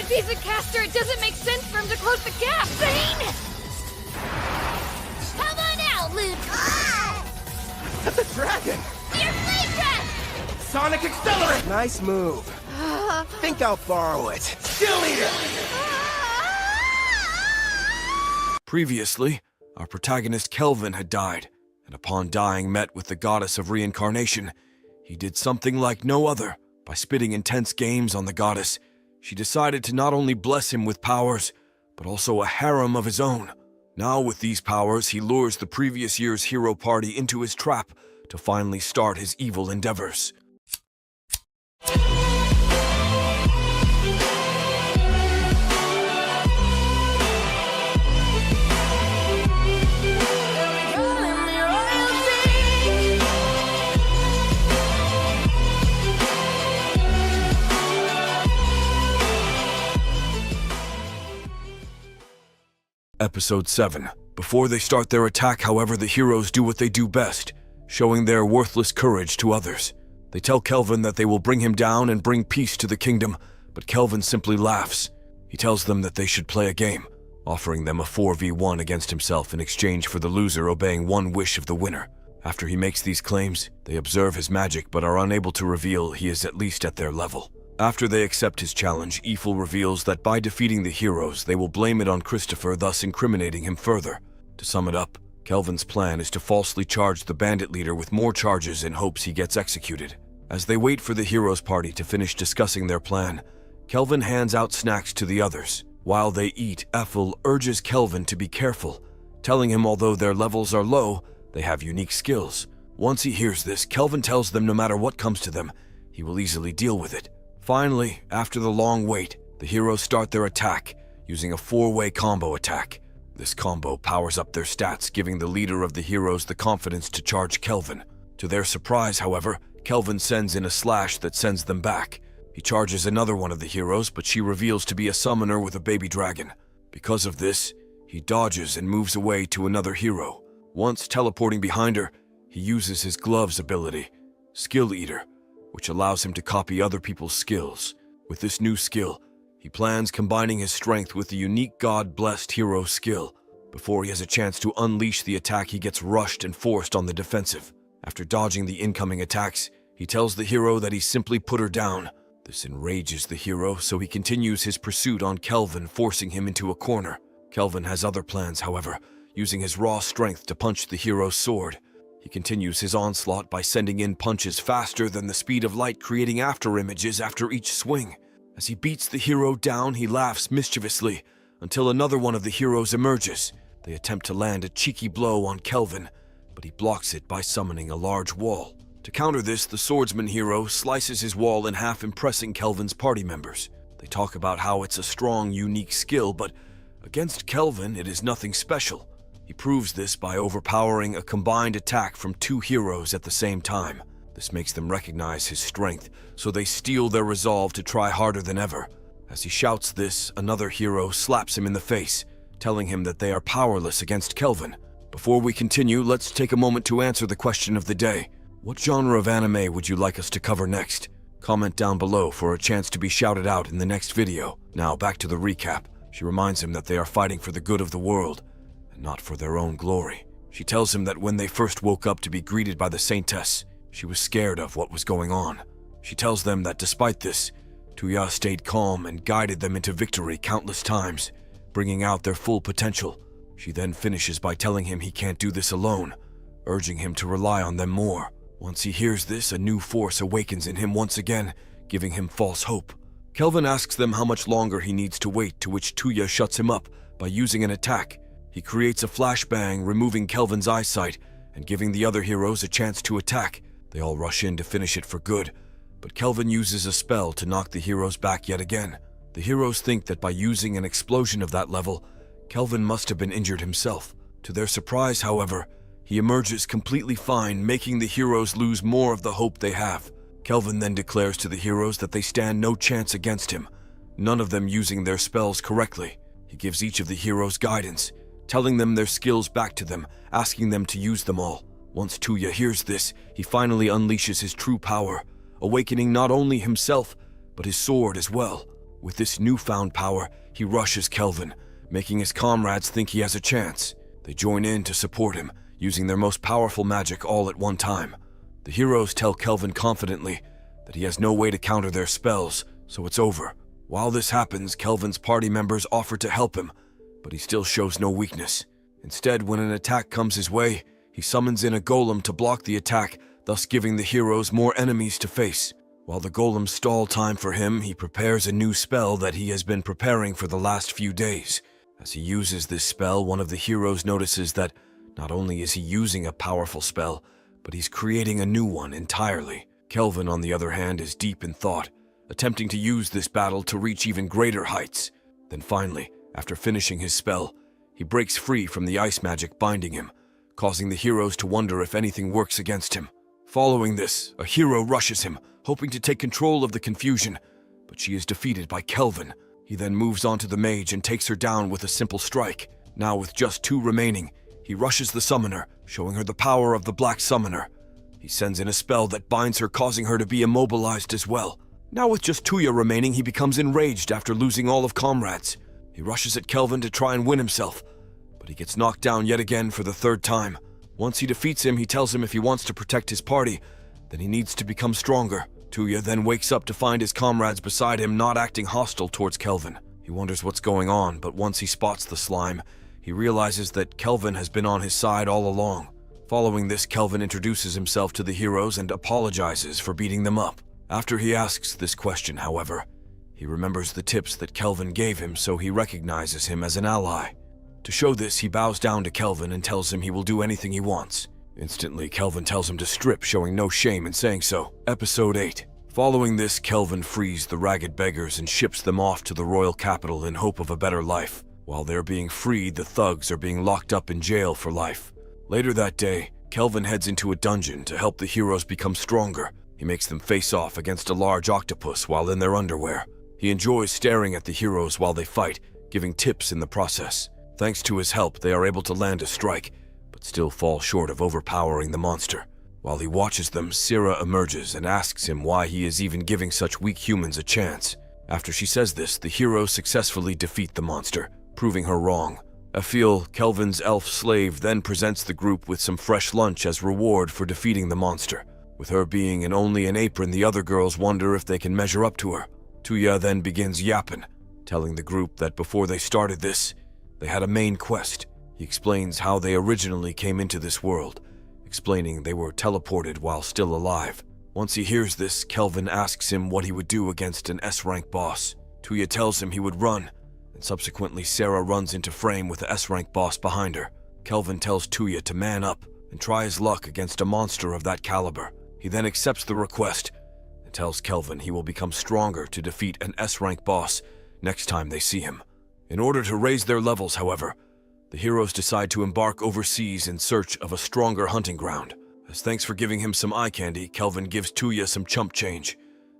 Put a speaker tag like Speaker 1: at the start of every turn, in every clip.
Speaker 1: If he's a caster, it doesn't make sense for him to close the gap. Zane! Come on out, Luke!
Speaker 2: That's a dragon!
Speaker 1: Your flame breath!
Speaker 2: Sonic Accelerate!
Speaker 3: Nice move. Think I'll borrow it.
Speaker 2: Skill Eater!
Speaker 4: Previously, our protagonist Kelvin had died, and upon dying met with the goddess of reincarnation. He did something like no other. By spitting intense games on the goddess, she decided to not only bless him with powers, but also a harem of his own. Now with these powers, he lures the previous year's hero party into his trap to finally start his evil endeavors. Episode 7. Before they start their attack, however, the heroes do what they do best, showing their worthless courage to others. They tell Kelvin that they will bring him down and bring peace to the kingdom, but Kelvin simply laughs. He tells them that they should play a game, offering them a 4v1 against himself in exchange for the loser obeying one wish of the winner. After he makes these claims, they observe his magic but are unable to reveal he is at least at their level. After they accept his challenge, Eiffel reveals that by defeating the heroes, they will blame it on Christopher, thus incriminating him further. To sum it up, Kelvin's plan is to falsely charge the bandit leader with more charges in hopes he gets executed. As they wait for the heroes' party to finish discussing their plan, Kelvin hands out snacks to the others. While they eat, Eiffel urges Kelvin to be careful, telling him although their levels are low, they have unique skills. Once he hears this, Kelvin tells them no matter what comes to them, he will easily deal with it. Finally, after the long wait, the heroes start their attack, using a 4-way combo attack. This combo powers up their stats, giving the leader of the heroes the confidence to charge Kelvin. To their surprise, however, Kelvin sends in a slash that sends them back. He charges another one of the heroes, but she reveals to be a summoner with a baby dragon. Because of this, he dodges and moves away to another hero. Once teleporting behind her, he uses his gloves ability, Skill Eater, which allows him to copy other people's skills. With this new skill, he plans combining his strength with the unique God-blessed hero skill. Before he has a chance to unleash the attack, he gets rushed and forced on the defensive. After dodging the incoming attacks, he tells the hero that he simply put her down. This enrages the hero, so he continues his pursuit on Kelvin, forcing him into a corner. Kelvin has other plans, however, using his raw strength to punch the hero's sword. He continues his onslaught by sending in punches faster than the speed of light, creating afterimages after each swing. As he beats the hero down, he laughs mischievously until another one of the heroes emerges. They attempt to land a cheeky blow on Kelvin, but he blocks it by summoning a large wall. To counter this, the swordsman hero slices his wall in half, impressing Kelvin's party members. They talk about how it's a strong, unique skill, but against Kelvin, it is nothing special. He proves this by overpowering a combined attack from 2 heroes at the same time. This makes them recognize his strength, so they steel their resolve to try harder than ever. As he shouts this, another hero slaps him in the face, telling him that they are powerless against Kelvin. Before we continue, let's take a moment to answer the question of the day. What genre of anime would you like us to cover next? Comment down below for a chance to be shouted out in the next video. Now back to the recap. She reminds him that they are fighting for the good of the world, and not for their own glory. She tells him that when they first woke up to be greeted by the Saintess, she was scared of what was going on. She tells them that despite this, Tuya stayed calm and guided them into victory countless times, bringing out their full potential. She then finishes by telling him he can't do this alone, urging him to rely on them more. Once he hears this, a new force awakens in him once again, giving him false hope. Kelvin asks them how much longer he needs to wait, to which Tuya shuts him up by using an attack. He creates a flashbang, removing Kelvin's eyesight and giving the other heroes a chance to attack. They all rush in to finish it for good, but Kelvin uses a spell to knock the heroes back yet again. The heroes think that by using an explosion of that level, Kelvin must have been injured himself. To their surprise, however, he emerges completely fine, making the heroes lose more of the hope they have. Kelvin then declares to the heroes that they stand no chance against him, none of them using their spells correctly. He gives each of the heroes guidance, telling them their skills back to them, asking them to use them all. Once Tuya hears this, he finally unleashes his true power, awakening not only himself, but his sword as well. With this newfound power, he rushes Kelvin, making his comrades think he has a chance. They join in to support him, using their most powerful magic all at one time. The heroes tell Kelvin confidently that he has no way to counter their spells, so it's over. While this happens, Kelvin's party members offer to help him, but he still shows no weakness. Instead, when an attack comes his way, he summons in a golem to block the attack, thus giving the heroes more enemies to face. While the golems stall time for him, he prepares a new spell that he has been preparing for the last few days. As he uses this spell, one of the heroes notices that not only is he using a powerful spell, but he's creating a new one entirely. Kelvin, on the other hand, is deep in thought, attempting to use this battle to reach even greater heights. Then finally, after finishing his spell, he breaks free from the ice magic binding him, causing the heroes to wonder if anything works against him. Following this, a hero rushes him, hoping to take control of the confusion, but she is defeated by Kelvin. He then moves on to the mage and takes her down with a simple strike. Now with just 2 remaining, he rushes the summoner, showing her the power of the Black Summoner. He sends in a spell that binds her, causing her to be immobilized as well. Now with just Tuya remaining, he becomes enraged after losing all of comrades. He rushes at Kelvin to try and win himself, but he gets knocked down yet again for the 3rd time. Once he defeats him, he tells him if he wants to protect his party, then he needs to become stronger. Tuya then wakes up to find his comrades beside him not acting hostile towards Kelvin. He wonders what's going on, but once he spots the slime, he realizes that Kelvin has been on his side all along. Following this, Kelvin introduces himself to the heroes and apologizes for beating them up. After he asks this question, however, he remembers the tips that Kelvin gave him, so he recognizes him as an ally. To show this, he bows down to Kelvin and tells him he will do anything he wants. Instantly, Kelvin tells him to strip, showing no shame in saying so. Episode 8. Following this, Kelvin frees the ragged beggars and ships them off to the royal capital in hope of a better life. While they're being freed, the thugs are being locked up in jail for life. Later that day, Kelvin heads into a dungeon to help the heroes become stronger. He makes them face off against a large octopus while in their underwear. He enjoys staring at the heroes while they fight, giving tips in the process. Thanks to his help, they are able to land a strike, but still fall short of overpowering the monster. While he watches them, Sira emerges and asks him why he is even giving such weak humans a chance. After she says this, the heroes successfully defeat the monster, proving her wrong. Aphil, Kelvin's elf slave, then presents the group with some fresh lunch as reward for defeating the monster. With her being in only an apron, the other girls wonder if they can measure up to her. Tuya then begins yapping, telling the group that before they started this, they had a main quest. He explains how they originally came into this world, explaining they were teleported while still alive. Once he hears this, Kelvin asks him what he would do against an S-rank boss. Tuya tells him he would run, and subsequently Sarah runs into frame with the S-rank boss behind her. Kelvin tells Tuya to man up and try his luck against a monster of that caliber. He then accepts the request and tells Kelvin he will become stronger to defeat an S-rank boss next time they see him. In order to raise their levels, however, the heroes decide to embark overseas in search of a stronger hunting ground. As thanks for giving him some eye candy, Kelvin gives Tuya some chump change,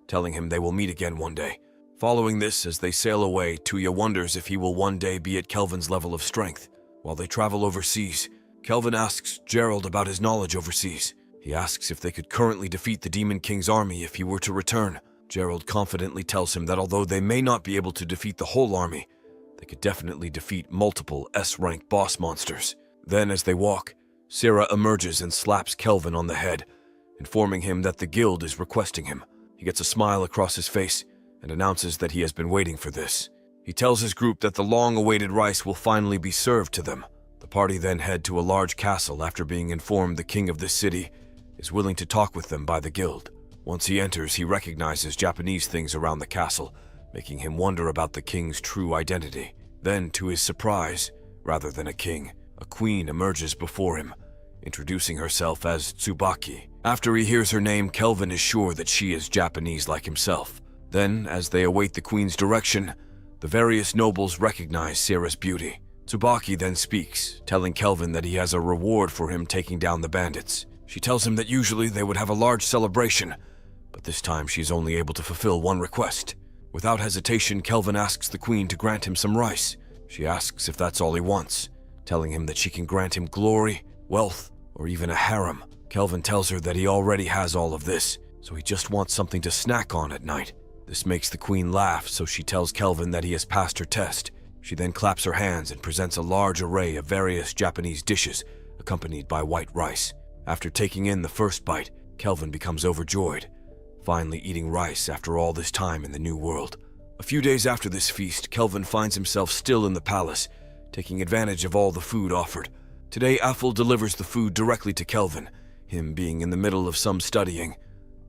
Speaker 4: telling him they will meet again one day. Following this, as they sail away, Tuya wonders if he will one day be at Kelvin's level of strength. While they travel overseas, Kelvin asks Gerald about his knowledge overseas. He asks if they could currently defeat the Demon King's army if he were to return. Gerald confidently tells him that although they may not be able to defeat the whole army, they could definitely defeat multiple S-rank boss monsters. Then, as they walk, Sarah emerges and slaps Kelvin on the head, informing him that the guild is requesting him. He gets a smile across his face and announces that he has been waiting for this. He tells his group that the long-awaited rice will finally be served to them. The party then head to a large castle after being informed the king of this city is willing to talk with them by the guild. Once he enters, he recognizes Japanese things around the castle, making him wonder about the king's true identity. Then, to his surprise, rather than a king, a queen emerges before him, introducing herself as Tsubaki. After he hears her name, Kelvin is sure that she is Japanese like himself. Then, as they await the queen's direction, the various nobles recognize Sarah's beauty. Tsubaki then speaks, telling Kelvin that he has a reward for him taking down the bandits. She tells him that usually they would have a large celebration, but this time she's only able to fulfill one request. Without hesitation, Kelvin asks the queen to grant him some rice. She asks if that's all he wants, telling him that she can grant him glory, wealth, or even a harem. Kelvin tells her that he already has all of this, so he just wants something to snack on at night. This makes the queen laugh, so she tells Kelvin that he has passed her test. She then claps her hands and presents a large array of various Japanese dishes, accompanied by white rice. After taking in the first bite, Kelvin becomes overjoyed, finally eating rice after all this time in the new world. A few days after this feast, Kelvin finds himself still in the palace, taking advantage of all the food offered. Today, Aphel delivers the food directly to Kelvin, him being in the middle of some studying.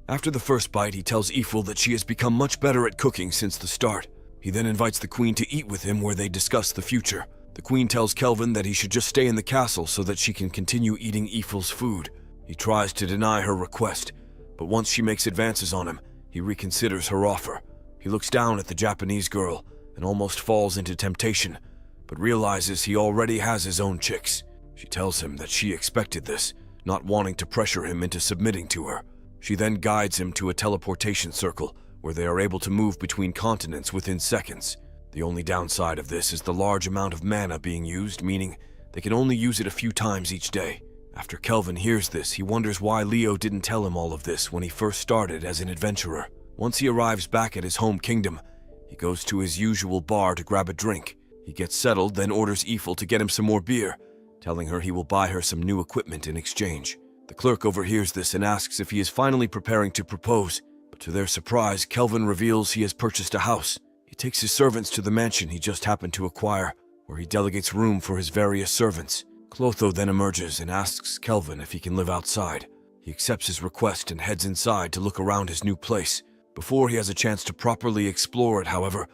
Speaker 4: After the first bite, he tells Aphel that she has become much better at cooking since the start. He then invites the queen to eat with him where they discuss the future. The queen tells Kelvin that he should just stay in the castle so that she can continue eating Aphel's food. He tries to deny her request, but once she makes advances on him, he reconsiders her offer. He looks down at the Japanese girl and almost falls into temptation, but realizes he already has his own chicks. She tells him that she expected this, not wanting to pressure him into submitting to her. She then guides him to a teleportation circle where they are able to move between continents within seconds. The only downside of this is the large amount of mana being used, meaning they can only use it a few times each day. After Kelvin hears this, he wonders why Leo didn't tell him all of this when he first started as an adventurer. Once he arrives back at his home kingdom, he goes to his usual bar to grab a drink. He gets settled, then orders Aphel to get him some more beer, telling her he will buy her some new equipment in exchange. The clerk overhears this and asks if he is finally preparing to propose, but to their surprise, Kelvin reveals he has purchased a house. He takes his servants to the mansion he just happened to acquire, where he delegates room for his various servants. Clotho then emerges and asks Kelvin if he can live outside. He accepts his request and heads inside to look around his new place. Before he has a chance to properly explore it, however,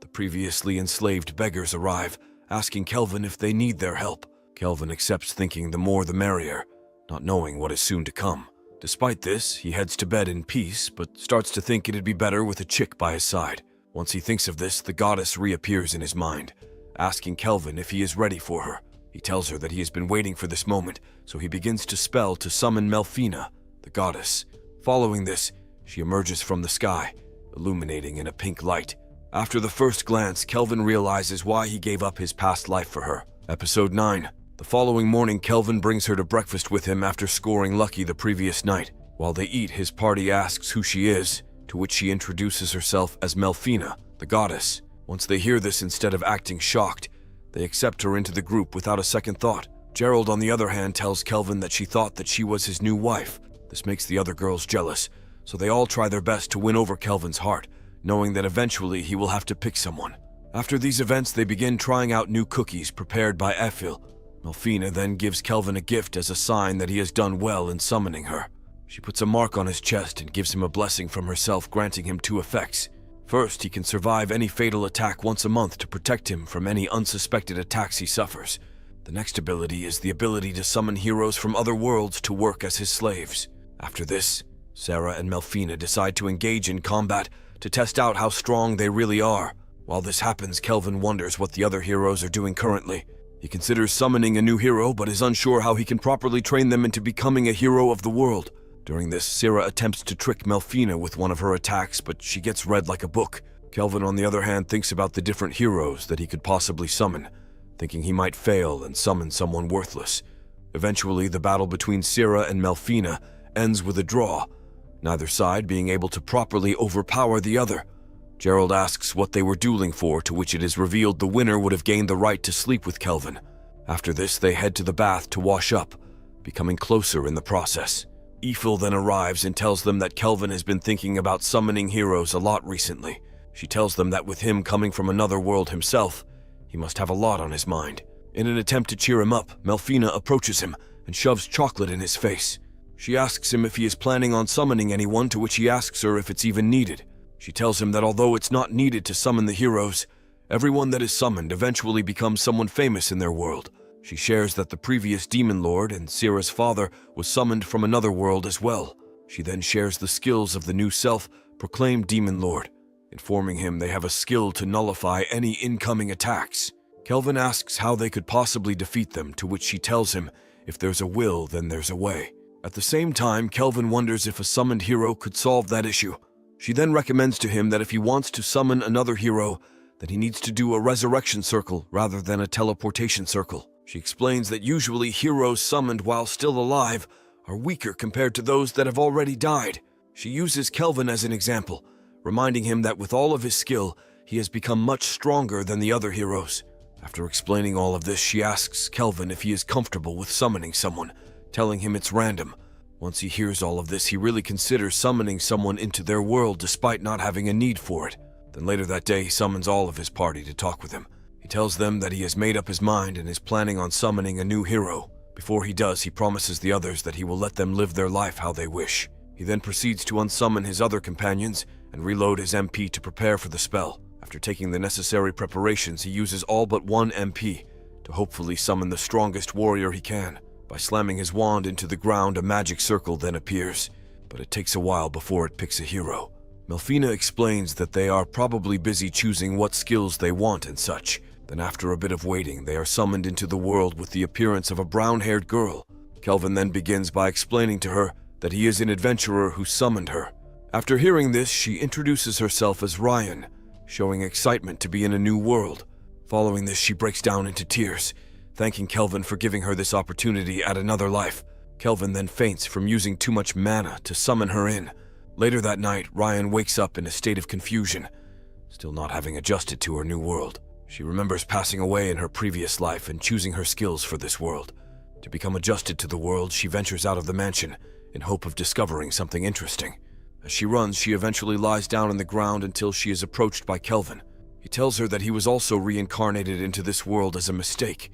Speaker 4: the previously enslaved beggars arrive, asking Kelvin if they need their help. Kelvin accepts, thinking the more the merrier, not knowing what is soon to come. Despite this, he heads to bed in peace, but starts to think it'd be better with a chick by his side. Once he thinks of this, the goddess reappears in his mind, asking Kelvin if he is ready for her. He tells her that he has been waiting for this moment, so he begins to spell to summon Melfina, the goddess. Following this, she emerges from the sky, illuminating in a pink light. After the first glance, Kelvin realizes why he gave up his past life for her. Episode 9. The following morning, Kelvin brings her to breakfast with him after scoring lucky the previous night. While they eat, his party asks who she is, to which she introduces herself as Melfina, the goddess. Once they hear this, instead of acting shocked, they accept her into the group without a second thought. Gerald, on the other hand, tells Kelvin that she thought that she was his new wife. This makes the other girls jealous, so they all try their best to win over Kelvin's heart, knowing that eventually he will have to pick someone. After these events, they begin trying out new cookies prepared by Aphel. Melfina then gives Kelvin a gift as a sign that he has done well in summoning her. She puts a mark on his chest and gives him a blessing from herself, granting him 2 effects. First, he can survive any fatal attack once a month to protect him from any unsuspected attacks he suffers. The next ability is the ability to summon heroes from other worlds to work as his slaves. After this, Sarah and Melfina decide to engage in combat to test out how strong they really are. While this happens, Kelvin wonders what the other heroes are doing currently. He considers summoning a new hero, but is unsure how he can properly train them into becoming a hero of the world. During this, Sarah attempts to trick Melfina with one of her attacks, but she gets read like a book. Kelvin, on the other hand, thinks about the different heroes that he could possibly summon, thinking he might fail and summon someone worthless. Eventually, the battle between Sarah and Melfina ends with a draw, neither side being able to properly overpower the other. Gerald asks what they were dueling for, to which it is revealed the winner would have gained the right to sleep with Kelvin. After this, they head to the bath to wash up, becoming closer in the process. Aphel then arrives and tells them that Kelvin has been thinking about summoning heroes a lot recently. She tells them that with him coming from another world himself, he must have a lot on his mind. In an attempt to cheer him up, Melfina approaches him and shoves chocolate in his face. She asks him if he is planning on summoning anyone, to which he asks her if it's even needed. She tells him that although it's not needed to summon the heroes, everyone that is summoned eventually becomes someone famous in their world. She shares that the previous demon lord and Sarah's father was summoned from another world as well. She then shares the skills of the new self-proclaimed demon lord, informing him they have a skill to nullify any incoming attacks. Kelvin asks how they could possibly defeat them, to which she tells him if there's a will, then there's a way. At the same time, Kelvin wonders if a summoned hero could solve that issue. She then recommends to him that if he wants to summon another hero, that he needs to do a resurrection circle rather than a teleportation circle. She explains that usually heroes summoned while still alive are weaker compared to those that have already died. She uses Kelvin as an example, reminding him that with all of his skill, he has become much stronger than the other heroes. After explaining all of this, she asks Kelvin if he is comfortable with summoning someone, telling him it's random. Once he hears all of this, he really considers summoning someone into their world despite not having a need for it. Then later that day, he summons all of his party to talk with him. He tells them that he has made up his mind and is planning on summoning a new hero. Before he does, he promises the others that he will let them live their life how they wish. He then proceeds to unsummon his other companions and reload his MP to prepare for the spell. After taking the necessary preparations, he uses all but one MP to hopefully summon the strongest warrior he can. By slamming his wand into the ground, a magic circle then appears, but it takes a while before it picks a hero. Melfina explains that they are probably busy choosing what skills they want and such. Then after a bit of waiting, they are summoned into the world with the appearance of a brown-haired girl. Kelvin then begins by explaining to her that he is an adventurer who summoned her. After hearing this, she introduces herself as Ryan, showing excitement to be in a new world. Following this, she breaks down into tears, thanking Kelvin for giving her this opportunity at another life. Kelvin then faints from using too much mana to summon her in. Later that night, Ryan wakes up in a state of confusion, still not having adjusted to her new world. She remembers passing away in her previous life and choosing her skills for this world. To become adjusted to the world, she ventures out of the mansion in hope of discovering something interesting. As she runs, she eventually lies down on the ground until she is approached by Kelvin. He tells her that he was also reincarnated into this world as a mistake.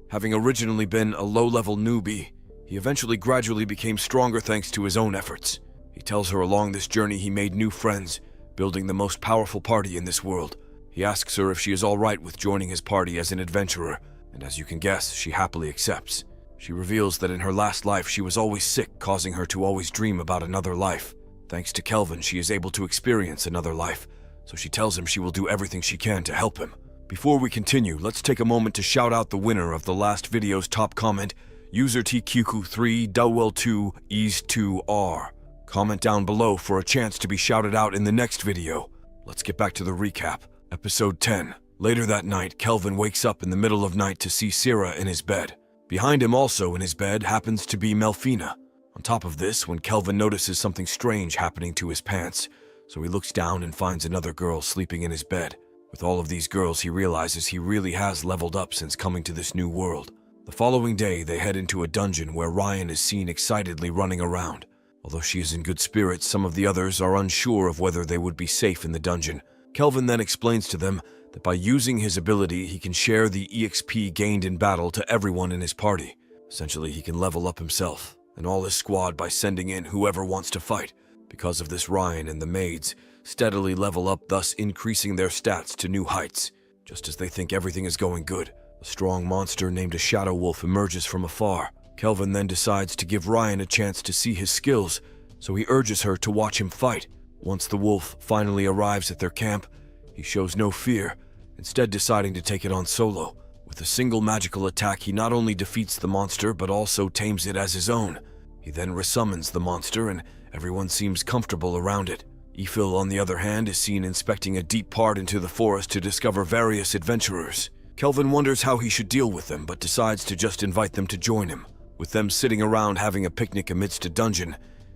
Speaker 4: Having originally been a low-level newbie, he eventually gradually became stronger thanks to his own efforts. He tells her along this journey he made new friends, building the most powerful party in this world. He asks her if she is all right with joining his party as an adventurer, and as you can guess, she happily accepts. She reveals that in her last life she was always sick, causing her to always dream about another life. Thanks to Kelvin, she is able to experience another life, so she tells him she will do everything she can to help him. Before we continue, let's take a moment to shout out the winner of the last video's top comment, user TQQ3 Dowell2 Ease2R. Comment down below for a chance to be shouted out in the next video. Let's get back to the recap. Episode 10. Later that night, Kelvin wakes up in the middle of night to see Sarah in his bed. Behind him also in his bed happens to be Melfina. On top of this, when Kelvin notices something strange happening to his pants, so he looks down and finds another girl sleeping in his bed. With all of these girls, he realizes he really has leveled up since coming to this new world. The following day, they head into a dungeon where Ryan is seen excitedly running around. Although she is in good spirits, some of the others are unsure of whether they would be safe in the dungeon. Kelvin then explains to them that by using his ability, he can share the EXP gained in battle to everyone in his party. Essentially, he can level up himself and all his squad by sending in whoever wants to fight. Because of this, Ryan and the maids steadily level up, thus increasing their stats to new heights. Just as they think everything is going good, a strong monster named a shadow wolf emerges from afar. Kelvin then decides to give Ryan a chance to see his skills, so he urges her to watch him fight. Once the wolf finally arrives at their camp, he shows no fear, instead deciding to take it on solo. With a single magical attack, he not only defeats the monster, but also tames it as his own. He then resummons the monster, and everyone seems comfortable around it. Ephil, on the other hand, is seen inspecting a deep part into the forest to discover various adventurers. Kelvin wonders how he should deal with them, but decides to just invite them to join him. With them sitting around having a picnic amidst a dungeon,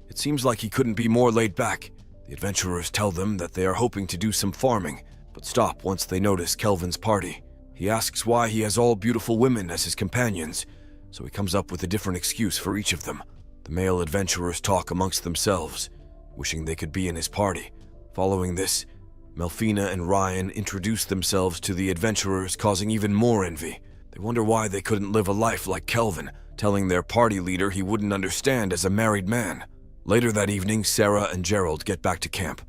Speaker 4: it seems like he couldn't be more laid back. The adventurers tell them that they are hoping to do some farming, but stop once they notice Kelvin's party. He asks why he has all beautiful women as his companions, so he comes up with a different excuse for each of them. The male adventurers talk amongst themselves, wishing they could be in his party. Following this, Melfina and Ryan introduce themselves to the adventurers, causing even more envy. They wonder why they couldn't live a life like Kelvin, telling their party leader he wouldn't understand as a married man. Later that evening, Sarah and Gerald get back to camp,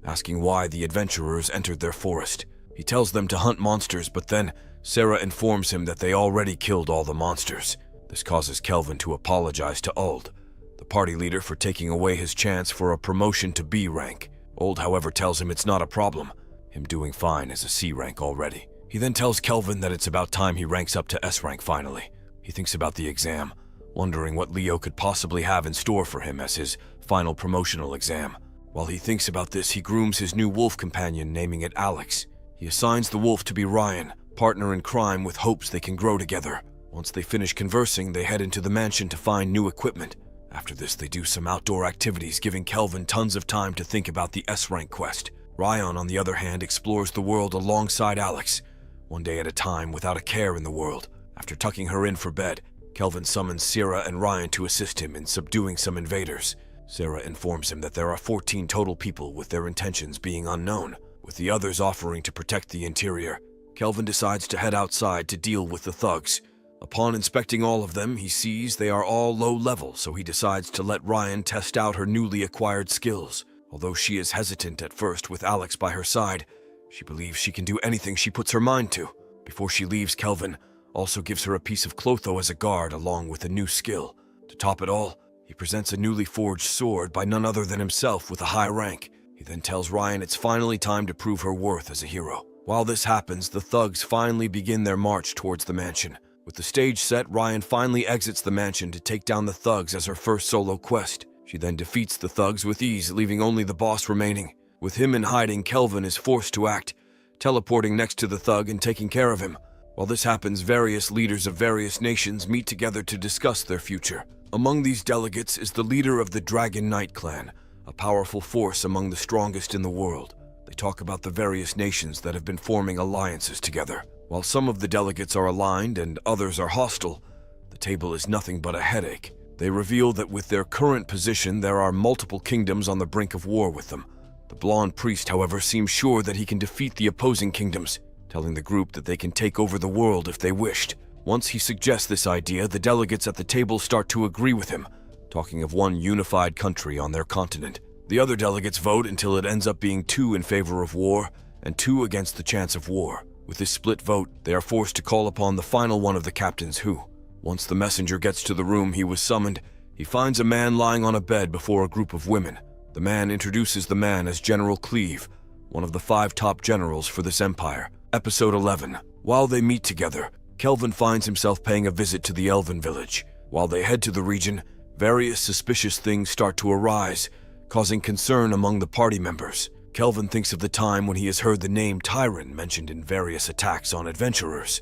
Speaker 4: asking why the adventurers entered their forest. He tells them to hunt monsters, but then Sarah informs him that they already killed all the monsters. This causes Kelvin to apologize to Uld, the party leader, for taking away his chance for a promotion to B rank. Uld, however, tells him it's not a problem, him doing fine as a C rank already. He then tells Kelvin that it's about time he ranks up to S rank finally. He thinks about the exam, wondering what Leo could possibly have in store for him as his final promotional exam. While he thinks about this, he grooms his new wolf companion, naming it Alex. He assigns the wolf to be Ryan, partner in crime, with hopes they can grow together. Once they finish conversing, they head into the mansion to find new equipment. After this, they do some outdoor activities, giving Kelvin tons of time to think about the S-rank quest. Ryan, on the other hand, explores the world alongside Alex, one day at a time without a care in the world. After tucking her in for bed, Kelvin summons Sarah and Ryan to assist him in subduing some invaders. Sarah informs him that there are 14 total people with their intentions being unknown, with the others offering to protect the interior. Kelvin decides to head outside to deal with the thugs. Upon inspecting all of them, he sees they are all low level, so he decides to let Ryan test out her newly acquired skills. Although she is hesitant at first with Alex by her side, she believes she can do anything she puts her mind to. Before she leaves, Kelvin also gives her a piece of clotho as a guard along with a new skill. To top it all, he presents a newly forged sword by none other than himself with a high rank. He then tells Ryan it's finally time to prove her worth as a hero. While this happens, the thugs finally begin their march towards the mansion. With the stage set, Ryan finally exits the mansion to take down the thugs as her first solo quest. She then defeats the thugs with ease, leaving only the boss remaining. With him in hiding, Kelvin is forced to act, teleporting next to the thug and taking care of him. While this happens, various leaders of various nations meet together to discuss their future. Among these delegates is the leader of the Dragon Knight clan, a powerful force among the strongest in the world. They talk about the various nations that have been forming alliances together. While some of the delegates are aligned and others are hostile, the table is nothing but a headache. They reveal that with their current position, there are multiple kingdoms on the brink of war with them. The blonde priest, however, seems sure that he can defeat the opposing kingdoms, telling the group that they can take over the world if they wished. Once he suggests this idea, the delegates at the table start to agree with him, talking of one unified country on their continent. The other delegates vote until it ends up being 2 in favor of war and 2 against the chance of war. With this split vote, they are forced to call upon the final one of the captains who, once the messenger gets to the room he was summoned, he finds a man lying on a bed before a group of women. The man introduces the man as General Cleve, one of the 5 top generals for this empire. Episode 11. While they meet together, Kelvin finds himself paying a visit to the Elven village. While they head to the region, various suspicious things start to arise, causing concern among the party members. Kelvin thinks of the time when he has heard the name Tyron mentioned in various attacks on adventurers.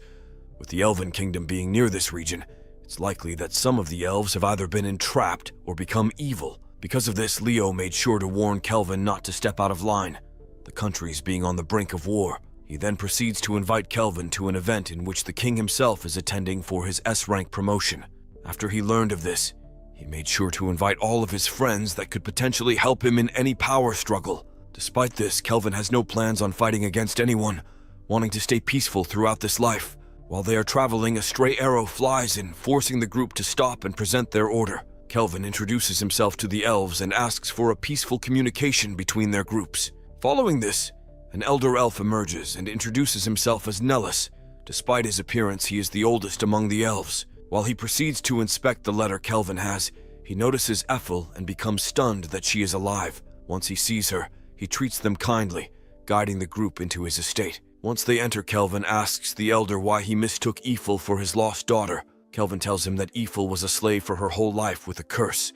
Speaker 4: With the Elven kingdom being near this region, it's likely that some of the elves have either been entrapped or become evil. Because of this, Leo made sure to warn Kelvin not to step out of line, the countries being on the brink of war. He then proceeds to invite Kelvin to an event in which the king himself is attending for his S-rank promotion. After he learned of this, he made sure to invite all of his friends that could potentially help him in any power struggle. Despite this, Kelvin has no plans on fighting against anyone, wanting to stay peaceful throughout this life. While they are traveling, a stray arrow flies in, forcing the group to stop and present their order. Kelvin introduces himself to the elves and asks for a peaceful communication between their groups. Following this, an elder elf emerges and introduces himself as Nellis. Despite his appearance, he is the oldest among the elves. While he proceeds to inspect the letter Kelvin has, he notices Ethel and becomes stunned that she is alive. Once he sees her, he treats them kindly, guiding the group into his estate. Once they enter, Kelvin asks the elder why he mistook Ethel for his lost daughter. Kelvin tells him that Ethel was a slave for her whole life with a curse,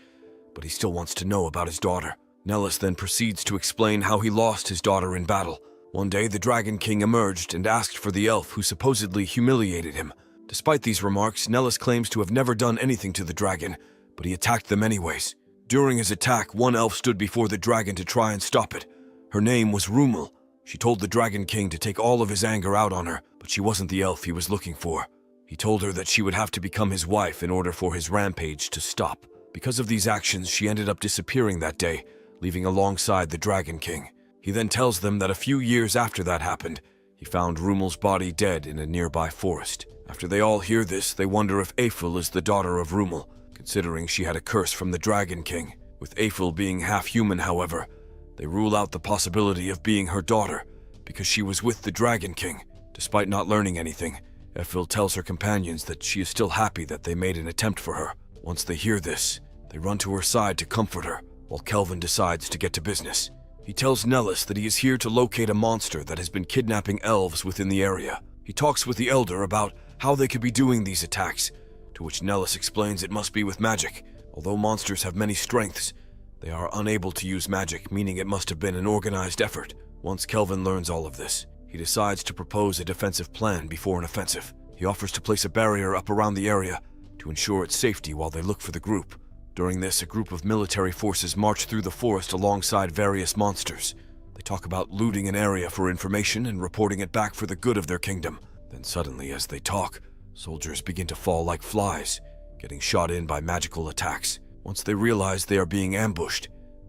Speaker 4: but he still wants to know about his daughter. Nellis then proceeds to explain how he lost his daughter in battle. One day, the Dragon King emerged and asked for the elf who supposedly humiliated him. Despite these remarks, Nellis claims to have never done anything to the dragon, but he attacked them anyways. During his attack, one elf stood before the dragon to try and stop it. Her name was Rumel. She told the Dragon King to take all of his anger out on her, but she wasn't the elf he was looking for. He told her that she would have to become his wife in order for his rampage to stop. Because of these actions, she ended up disappearing that day, leaving alongside the Dragon King. He then tells them that a few years after that happened, he found Rumel's body dead in a nearby forest. After they all hear this, they wonder if Ethel is the daughter of Rumel, considering she had a curse from the Dragon King. With Ethel being half human, however, they rule out the possibility of being her daughter, because she was with the Dragon King. Despite not learning anything, Ethel tells her companions that she is still happy that they made an attempt for her. Once they hear this, they run to her side to comfort her, while Kelvin decides to get to business. He tells Nellis that he is here to locate a monster that has been kidnapping elves within the area. He talks with the elder about how they could be doing these attacks, to which Nellis explains it must be with magic. Although monsters have many strengths, they are unable to use magic, meaning it must have been an organized effort. Once Kelvin learns all of this, he decides to propose a defensive plan before an offensive. He offers to place a barrier up around the area to ensure its safety while they look for the group. During this, a group of military forces march through the forest alongside various monsters. They talk about looting an area for information and reporting it back for the good of their kingdom. Then suddenly, as they talk, soldiers begin to fall like flies, getting shot in by magical attacks. Once they realize they are being ambushed,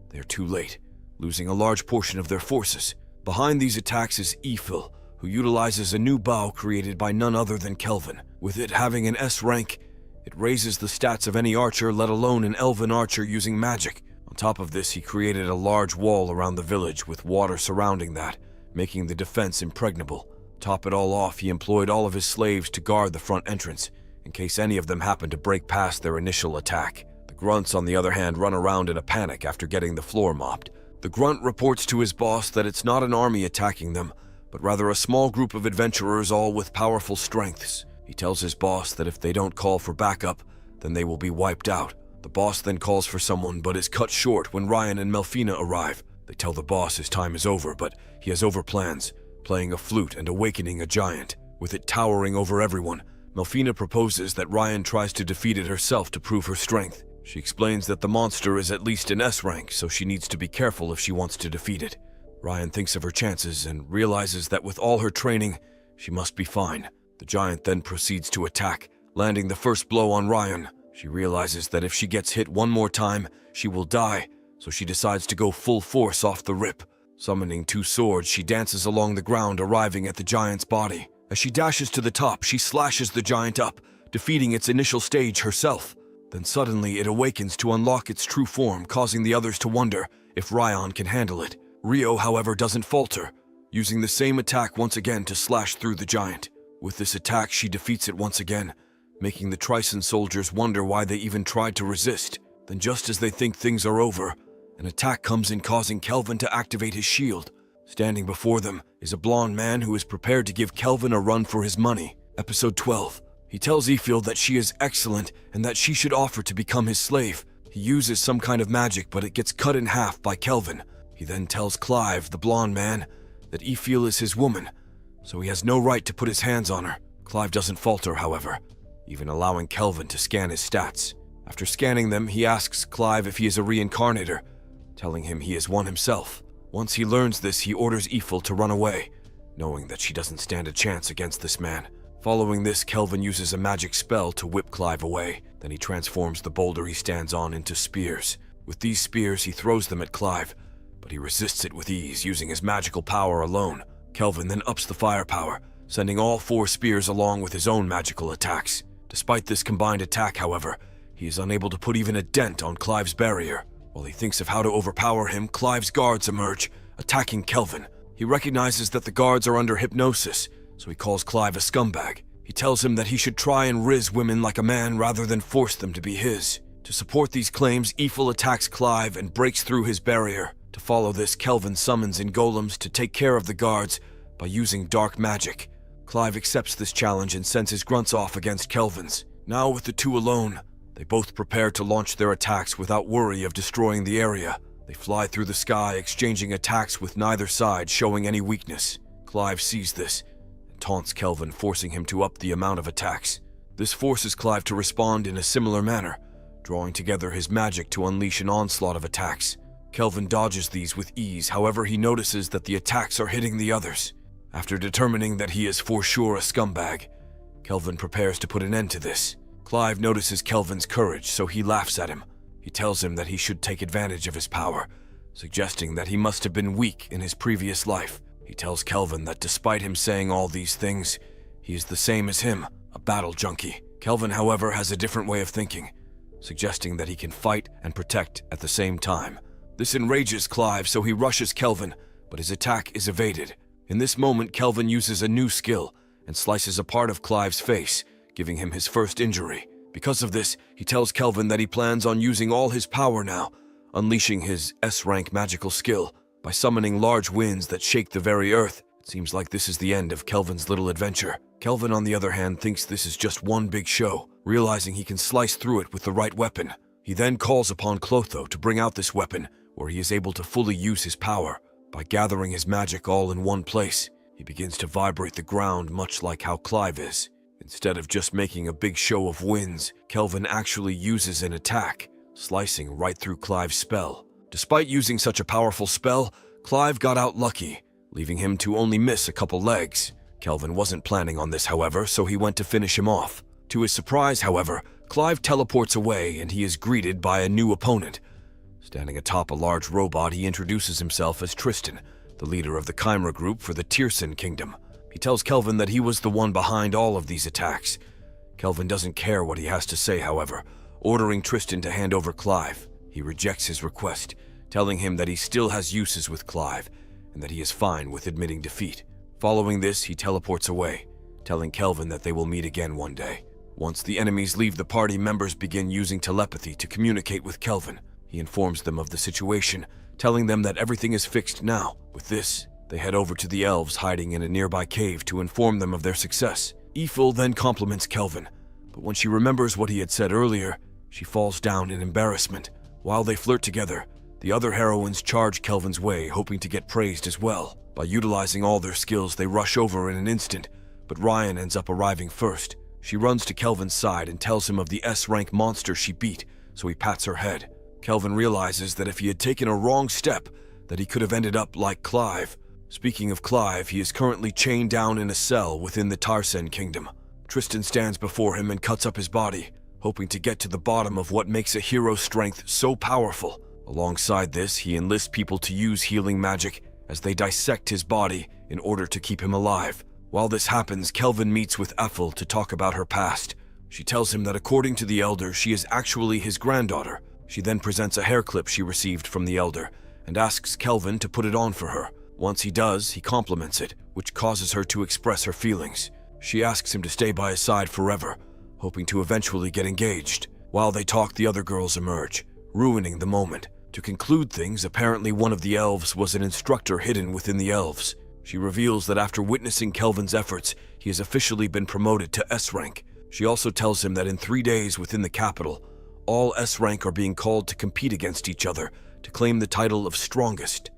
Speaker 4: they are too late, losing a large portion of their forces. Behind these attacks is Ifil, who utilizes a new bow created by none other than Kelvin. With it having an S rank, it raises the stats of any archer, let alone an elven archer using magic. On top of this, he created a large wall around the village with water surrounding that, making the defense impregnable. Top it all off, he employed all of his slaves to guard the front entrance, in case any of them happened to break past their initial attack. The grunts, on the other hand, run around in a panic after getting the floor mopped. The grunt reports to his boss that it's not an army attacking them, but rather a small group of adventurers all with powerful strengths. He tells his boss that if they don't call for backup, then they will be wiped out. The boss then calls for someone, but is cut short when Ryan and Melfina arrive. They tell the boss his time is over, but he has other plans, playing a flute and awakening a giant. With it towering over everyone, Melfina proposes that Ryan tries to defeat it herself to prove her strength. She explains that the monster is at least an S rank, so she needs to be careful if she wants to defeat it. Ryan thinks of her chances and realizes that with all her training, she must be fine. The giant then proceeds to attack, landing the first blow on Ryan. She realizes that if she gets hit one more time, she will die, so she decides to go full force off the rip. Summoning two swords, she dances along the ground, arriving at the giant's body. As she dashes to the top, she slashes the giant up, defeating its initial stage herself. Then suddenly it awakens to unlock its true form, causing the others to wonder if Ryan can handle it. Rio, however, doesn't falter, using the same attack once again to slash through the giant. With this attack, she defeats it once again, making the Trison soldiers wonder why they even tried to resist. Then just as they think things are over, an attack comes in, causing Kelvin to activate his shield. Standing before them is a blonde man who is prepared to give Kelvin a run for his money. Episode 12. He tells Ifil that she is excellent and that she should offer to become his slave. He uses some kind of magic, but it gets cut in half by Kelvin. He then tells Clive, the blonde man, that Ifil is his woman, so he has no right to put his hands on her. Clive doesn't falter, however, even allowing Kelvin to scan his stats. After scanning them, he asks Clive if he is a reincarnator, telling him he is one himself. Once he learns this, he orders Ifil to run away, knowing that she doesn't stand a chance against this man. Following this, Kelvin uses a magic spell to whip Clive away. Then he transforms the boulder he stands on into spears. With these spears, he throws them at Clive, but he resists it with ease, using his magical power alone. Kelvin then ups the firepower, sending all 4 spears along with his own magical attacks. Despite this combined attack, however, he is unable to put even a dent on Clive's barrier. While he thinks of how to overpower him, Clive's guards emerge, attacking Kelvin. He recognizes that the guards are under hypnosis, so he calls Clive a scumbag. He tells him that he should try and riz women like a man rather than force them to be his. To support these claims, Ifil attacks Clive and breaks through his barrier. To follow this, Kelvin summons in golems to take care of the guards by using dark magic. Clive accepts this challenge and sends his grunts off against Kelvin's. Now with the two alone, they both prepare to launch their attacks without worry of destroying the area. They fly through the sky, exchanging attacks with neither side showing any weakness. Clive sees this and taunts Kelvin, forcing him to up the amount of attacks. This forces Clive to respond in a similar manner, drawing together his magic to unleash an onslaught of attacks. Kelvin dodges these with ease, however he notices that the attacks are hitting the others. After determining that he is for sure a scumbag, Kelvin prepares to put an end to this. Clive notices Kelvin's courage, so he laughs at him. He tells him that he should take advantage of his power, suggesting that he must have been weak in his previous life. He tells Kelvin that despite him saying all these things, he is the same as him, a battle junkie. Kelvin, however, has a different way of thinking, suggesting that he can fight and protect at the same time. This enrages Clive, so he rushes Kelvin, but his attack is evaded. In this moment, Kelvin uses a new skill and slices a part of Clive's face, giving him his first injury. Because of this, he tells Kelvin that he plans on using all his power now, unleashing his S-rank magical skill by summoning large winds that shake the very earth. It seems like this is the end of Kelvin's little adventure. Kelvin, on the other hand, thinks this is just one big show, realizing he can slice through it with the right weapon. He then calls upon Clotho to bring out this weapon, where he is able to fully use his power. By gathering his magic all in one place, he begins to vibrate the ground much like how Clive is. Instead of just making a big show of winds, Kelvin actually uses an attack, slicing right through Clive's spell. Despite using such a powerful spell, Clive got out lucky, leaving him to only miss a couple legs. Kelvin wasn't planning on this, however, so he went to finish him off. To his surprise, however, Clive teleports away and he is greeted by a new opponent. Standing atop a large robot, he introduces himself as Tristan, the leader of the Chimera group for the Tiersen Kingdom. He tells Kelvin that he was the one behind all of these attacks. Kelvin doesn't care what he has to say, however, ordering Tristan to hand over Clive. He rejects his request, telling him that he still has uses with Clive and that he is fine with admitting defeat. Following this, he teleports away, telling Kelvin that they will meet again one day. Once the enemies leave the party, members begin using telepathy to communicate with Kelvin. He informs them of the situation, telling them that everything is fixed now. With this, they head over to the elves hiding in a nearby cave to inform them of their success. Eiffel then compliments Kelvin, but when she remembers what he had said earlier, she falls down in embarrassment. While they flirt together, the other heroines charge Kelvin's way, hoping to get praised as well. By utilizing all their skills, they rush over in an instant, but Ryan ends up arriving first. She runs to Kelvin's side and tells him of the S-rank monster she beat, so he pats her head. Kelvin realizes that if he had taken a wrong step, that he could have ended up like Clive. Speaking of Clive, he is currently chained down in a cell within the Tiersen Kingdom. Tristan stands before him and cuts up his body, hoping to get to the bottom of what makes a hero's strength so powerful. Alongside this, he enlists people to use healing magic as they dissect his body in order to keep him alive. While this happens, Kelvin meets with Ethel to talk about her past. She tells him that according to the Elder, she is actually his granddaughter. She then presents a hair clip she received from the Elder and asks Kelvin to put it on for her. Once he does, he compliments it, which causes her to express her feelings. She asks him to stay by his side forever, hoping to eventually get engaged. While they talk, the other girls emerge, ruining the moment. To conclude things, apparently one of the elves was an instructor hidden within the elves. She reveals that after witnessing Kelvin's efforts, he has officially been promoted to S-rank. She also tells him that in 3 days within the capital, all S-rank are being called to compete against each other to claim the title of strongest.